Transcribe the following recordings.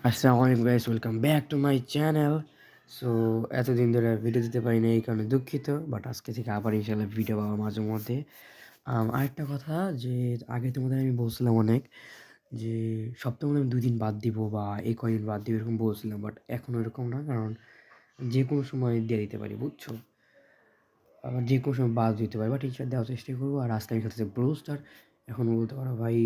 আসসালামু আলাইকুম guys, welcome back to my channel. So এতদিন ধরে ভিডিও দিতে পারি না, এই কারণে দুঃখিত। বাট আজকে থেকে আবার ইনশাল্লাহ ভিডিও পাবো মাঝে মধ্যে। আরেকটা কথা, যে আগে তোমাদের আমি বলছিলাম অনেক যে সপ্তাহে মনে হয় আমি 2 দিন বাদ দিব বা এই কয়দিন বাদ দিব, এরকম বলছিলাম। বাট এখন এরকম না, কারণ যে কোনো সময় দিয়ে দিতে পারি, বুঝছো। আবার যে কোনো সময় বাদ দিতে পারি, বাট ইনশাল্লাহ দেওয়ার চেষ্টা করবো। আর আজকে আমি খেলতেছি ব্রো স্টার। এখন বলতে পারো ভাই,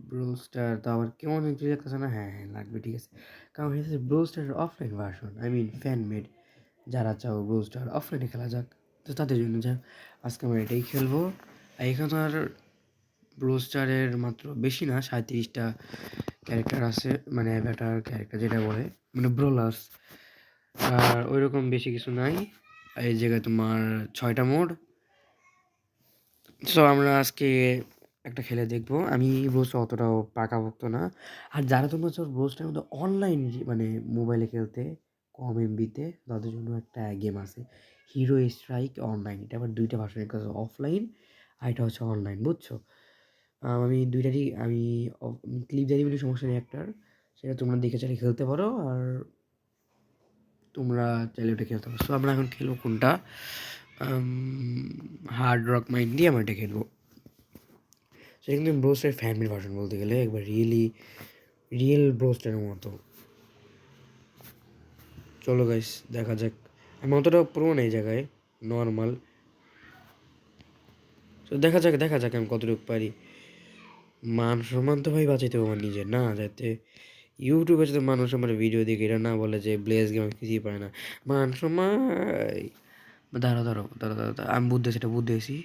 ব্রো স্টার তো আবার কেমন একটু লাগতেছে না? হ্যাঁ হ্যাঁ, লাগবে, ঠিক আছে। কারণ হচ্ছে ব্রো স্টারের offline version, I mean fan made. যারা চাও ব্রো স্টার অফলাইনে খেলা যাক, তো তাদের জন্য যাক, আজকে আমরা এটাই খেলবো। আর এখানে আর ব্রো স্টারের মাত্র বেশি না, 37টা ক্যারেক্টার আছে, মানে অ্যাভাটার ক্যারেক্টার যেটা বলে, মানে ব্রোলার্স। আর ওই রকম বেশি কিছু নাই। এই জায়গায় তোমার 6টা মোড। সো আমরা আজকে একটা খেলে দেখবো। আমি ব্রোসটা অতটাও পাকাপোক্ত না। আর যারা তোমরা হচ্ছে ব্রোসটার মধ্যে অনলাইন, মানে মোবাইলে খেলতে কম এমবিতে, তাদের জন্য একটা গেম আছে, হিরো স্ট্রাইক অনলাইন। এটা আবার 2টা ভার্সন, একটা হচ্ছে অফলাইন আর এটা হচ্ছে অনলাইন, বুঝছো। আমি দুইটারই আমি ক্লিপ দিয়ে বলি, সমস্যা নেই একটার। সেটা তোমরা দেখে চাইলে খেলতে পারো, আর তোমরা চাইলে ওটা খেলতে পারো। সো আমরা এখন খেলবো কোনটা, হার্ড রক মাইন্ড দিয়ে আমরা এটা খেলবো। সেটা কিন্তু ব্রোস্টার ফ্যামিলি ভার্সন বলতে গেলে, একবার রিয়েল ব্রোস্টারের মতো। চলো গাইস, দেখা যাক। আমি অতটা পুরো এই জায়গায়, নর্মাল। তো দেখা যাক আমি কতটুকু পারি। মান সম্মান তো ভাই বাঁচাইতে হবে আমার নিজের, না যাতে ইউটিউবে যাতে মানুষ আমার ভিডিও দেখে এটা না বলে যে ব্লেজ গেম আমি কিছুই পাই না। মান সম্মান। দাঁড়াও, আমি বুঝতেছি, এটা বুঝতেছি।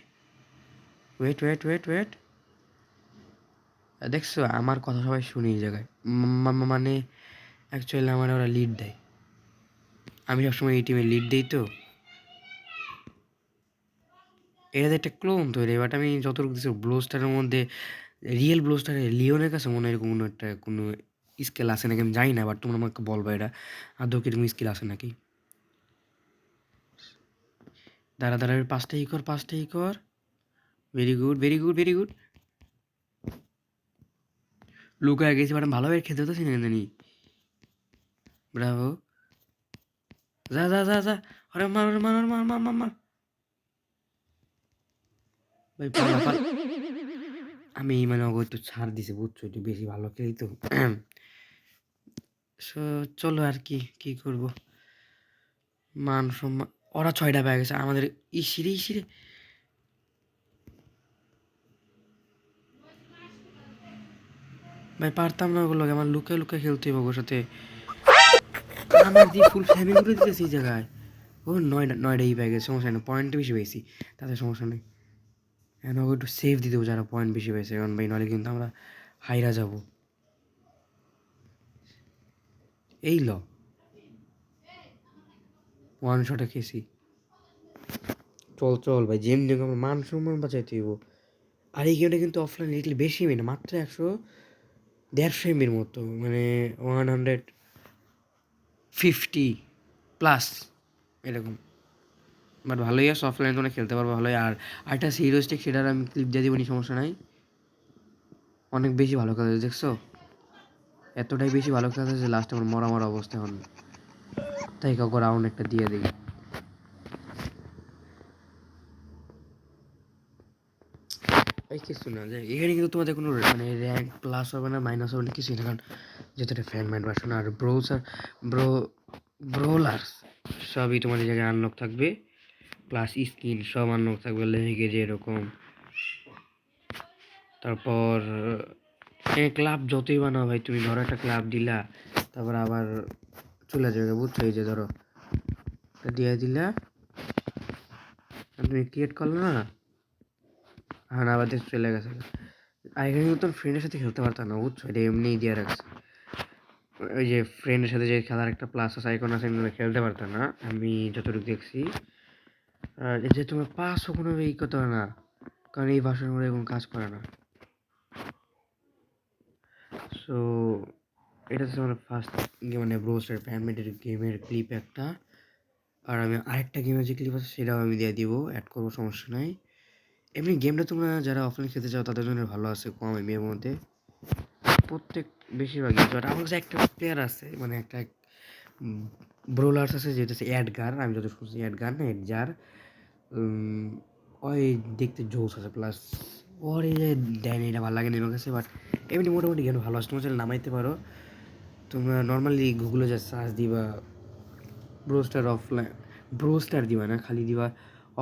ওয়েট, দেখছো আমার কথা সবাই শুনি এই জায়গায়। মানে অ্যাকচুয়ালি আমার ওরা লিড দেয়, আমি সবসময় এই টিমে লিড দিই। তো এটা একটা ক্লোন তৈরি, বাট আমি যতটুকু দিচ্ছি ব্লোস্টারের মধ্যে, রিয়েল ব্লোস্টারে লিওনের কাছে মনে হয় কোনো একটা কোনো স্কেল আছে নাকি আমি জানি না, বাট তোমরা আমাকে বলবো এটা আদৌ কিরকম স্কিল আছে নাকি। দাঁড়া, 5টা ই কর। Very good. লুকায় গেছি, বাট ভালোভাবে খেতে তো চিনি জানি। ব্রাভো। যা। আরে মার। ভাই পালা। আমি মানে ওকে একটু ছাড় দিছি, বুঝছো, একটু বেশি ভালো খেলি তো। সো চলো, আর কি করব। মান সম্মান, ওরা 6টা পেয়ে গেছে, আমাদের ইসিরে। ভাই পারতাম না ওগুলো, আমার লুকায় খেলতে হবে ওর সাথে। আমার দিয়ে ফুল ফ্যামিলি করে দিতেছি এই জায়গায়। ও নয়টাই পেয়ে গেছে, সমস্যা নেই, পয়েন্ট বেশি পেয়েছি, তাতে সমস্যা নেই। এখন ওকে একটু সেফ দিতে হবে যারা পয়েন্ট বেশি পেয়েছে, কারণ ভাই নইলে কিন্তু আমরা হাইরা যাব। এই ওয়ান শটে খেয়েছি। চল ভাই, যেমনি হোক আমার মান সম্মান বাঁচাইতে হইব। আর এই গেমটা কিন্তু অফলাইন লিটল বেশি এমবি না, মাত্র 150 এমবির মতো, মানে 150 প্লাস এরকম। বাট ভালোই আছে, অফলাইনে তোমরা খেলতে পারবো ভালোই। আর একটা হিরো স্টিক, সেটার আমি ক্লিপ দিয়ে দিবনি, সমস্যা নাই। অনেক বেশি ভালো খেলা দেখছো, এতটাই বেশি ভালো খেলা যে লাস্টে আমার মরা অবস্থা এখন। তাই কাউকে রাউন্ড একটা দিয়ে দিই। এই কিছু না, যে এখানে কিন্তু তোমাদের কোনো মানে র্যাঙ্ক প্লাস হবে না, মাইনাস হবে না, কিছুই না, কারণ যেহেতু এটা ফ্যান মাইন্ড ভার্সন। আর ব্রো ব্রোলার্স সবই তোমাদের জায়গায় আনলক থাকবে, প্লাস স্কিন সব আনলক থাকবে, লেগে যে এরকম। তারপর ক্লাব যতই বানাও ভাই, তুমি ধরো একটা ক্লাব দিলা, তারপর আবার চলে যাবে, বুঝছো। এই যে ধরো দিয়ে দিলা, তুমি ক্রিয়েট করলো না, হ্যাঁ আবার চলে গেছে। আর এখানে কিন্তু ফ্রেন্ডের সাথে খেলতে পারতাম না, বুঝছো, এটা এমনিই দিয়ে রাখছে। ওই যে ফ্রেন্ডের সাথে যে খেলার একটা প্লাস আছে, আইকন আছে, খেলতে পারতাম না আমি যতটুকু দেখছি। আর এই যে তোমার পাসও কোনো এই করতে পারে না, কারণ এই ভাষার মধ্যে কোনো কাজ করে না। সো এটা হচ্ছে আমার ফার্স্ট মানে ব্রোস্টার প্যারামিটার গেমের ক্লিপ একটা। আর আমি আরেকটা গেমের যে ক্লিপ আছে সেটাও আমি দিয়ে দিব, অ্যাড করবো, সমস্যা নাই। এমনি গেমটা তোমরা যারা অফলাইন খেলতে চাও তাদের জন্য ভালো আছে, কম এমবির মধ্যে। প্রত্যেক বেশিরভাগই বাট আমার কাছে একটা প্লেয়ার আছে মানে একটা ব্রোলার্স আছে যেটা হচ্ছে অ্যাডগার, আমি যত শুনছি অ্যাডগার না এডজার, ওই দেখতে জোস আছে প্লাস ওর এই যে দেন এটা ভালো লাগে না আমার কাছে, বাট এমনি মোটামুটি গেম ভালো আছে, তোমার চ্যানেল নামাইতে পারো। তোমরা নর্মালি গুগলে যা সার্চ দিবা ব্রোস্টার অফলাইন, ব্রোস্টার দিবা না, খালি দিবা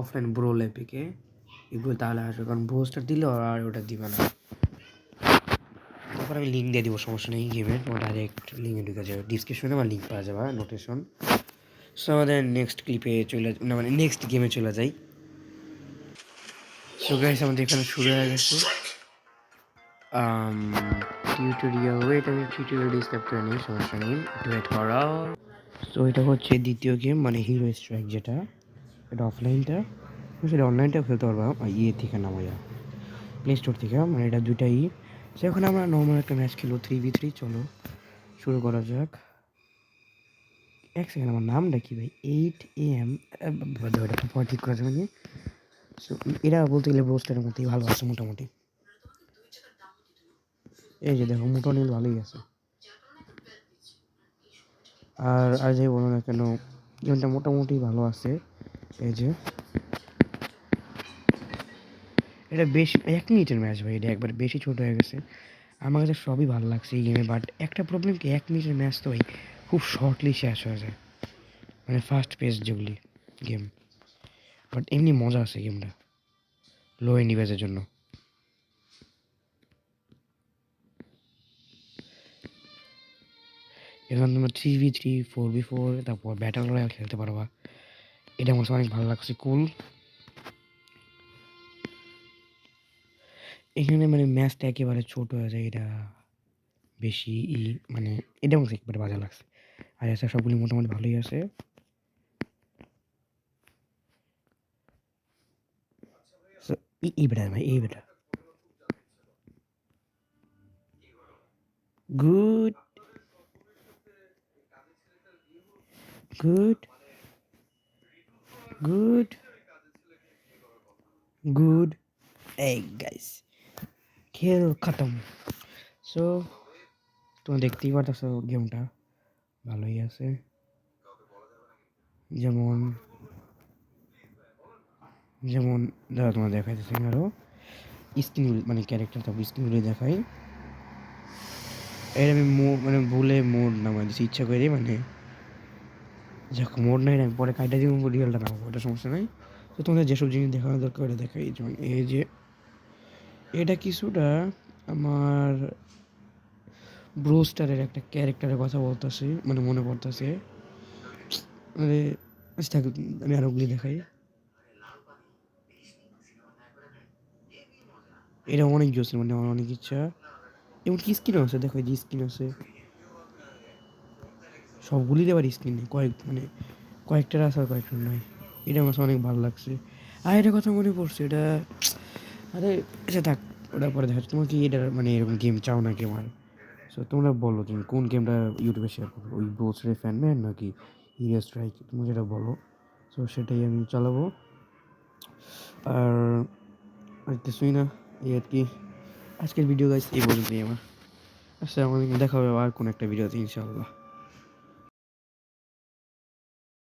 অফলাইন ব্রো ল্যাপিকে, এগুলো তাহলে আসবে, কারণ ব্রোস্টার দিলে আর ওটা দিবা না। তারপর আমি লিঙ্ক দিয়ে দিব, সমস্যা নেই গেমের, তোমার ডাইরেক্ট লিঙ্কে ঢুকে যাবে, ডিসক্রিপশনে আমার লিঙ্ক পাওয়া যাবে নোটেশন। সো আমাদের নেক্সট ক্লিপে চলে না মানে নেক্সট গেমে চলে যাই। সো গাইস আমাদের এখানে শুরু হয়ে গেছে টিউটোরিয়াল, ওয়েট আমি টিউটোরিয়াল ডিসক্রাইব করে নিই, সমস্যা নেই, একটু ওয়েট করো। সো এটা হচ্ছে দ্বিতীয় গেম মানে হিরো স্ট্রাইক, যেটা এটা অফলাইনটা, সেটা অনলাইনটাও খেলতে পারবা ইয়ে থেকে নামাইয়া প্লে স্টোর থেকে, মানে এটা দুইটাই। সো এখন আমরা নর্মাল একটা ম্যাচ খেলবো 3v3, চলো শুরু করা যাক। এক সেকেন্ড, আমার নামটা কি ভাই, 8am ওটা ঠিক করা যাবে না। সো এরা বলতে গেলে ব্রোস্টারের মধ্যেই ভালো আছে মোটামুটি, এই যে দেখো মোটামুটি ভালোই আছে। আর যাই বলো না কেন গেমটা মোটামুটি ভালো আছে। এই যে এটা বেশি 1 মিনিটের ম্যাচ ভাই, এটা একবার বেশি ছোট হয়ে গেছে। আমার কাছে সবই ভালো লাগছে এই গেমে, বাট একটা প্রবলেম কি 1 মিনিটের ম্যাচ তো ভাই খুব শর্টলি শেষ হয়ে যায়, মানে ফাস্ট পেস যেগুলি গেম। বাট এমনি মজা আছে গেমটা লো এন্ডিভেজের জন্য। এখানে তোমরা 3v3, 4v4, তারপর ব্যাটল রয়্যাল খেলতে পারবা, এটা আমার অনেক ভালো লাগছে, কুল। এখানে মানে ম্যাচটা একেবারে ছোট হয়ে যায়, এটা বেশি মানে এটা আমার একবারে বাজে লাগছে। আর এছাড়া সবগুলি মোটামুটি ভালোই আছে। এই বেটা ভাই, এই বেটা গুড গুড গুড গুড। এই গাইস খেল খতম। সো তোমরা দেখতেই পারতেছো গেমটা ভালোই আছে, যেমন যেমন দাদা তোমার দেখাইতেছে আরও স্ক্রিন মানে ক্যারেক্টার, তারপর স্ক্রিনগুলি দেখাই। এর আমি মানে ভুলে মোড নামাই দিচ্ছি ইচ্ছা করে, মানে যাক মোড নাই আমি পরে কাইটা দিব, রিয়েলটা নামাবো, ওটা সমস্যা নাই। তো তোমাদের যেসব জিনিস দেখানো দরকার ওটা দেখাই, যেমন এই যে এটা কিছুটা আমার ব্রোস্টারের একটা ক্যারেক্টারের কথা বলতেছে, মানে মনে পড়তেছে, মানে থাক আমি আরো ওগুলি দেখাই। এটা অনেক জোস, মানে আমার অনেক ইচ্ছা। এমন কি স্কিন আছে, দেখো এই যে স্কিন আছে, সবগুলির আবার স্কিন নেই, মানে কয়েকটার আছে আর কয়েকটার নয়। এটা আমার অনেক ভালো লাগছে। আর এটা কথা মনে পড়ছে, এটা আরে আচ্ছা থাক, ওটা পরে দেখা যাচ্ছে। তোমার কি এটা মানে এরকম গেম চাও না গেম আর? সো তোমরা বলো তুমি কোন গেমটা ইউটিউবে শেয়ার করবো, ওই ব্রোস্টারের ফ্যানম্যান নাকি হিরো স্ট্রাইক, তুমি যেটা বলো সো সেটাই আমি চালাবো। আর কিছুই না, এই আর কি আজকের ভিডিও গাইস এই পর্যন্তই আমার। আসসালামু আলাইকুম, দেখা হবে আর কোন একটা ভিডিওতে ইনশাআল্লাহ।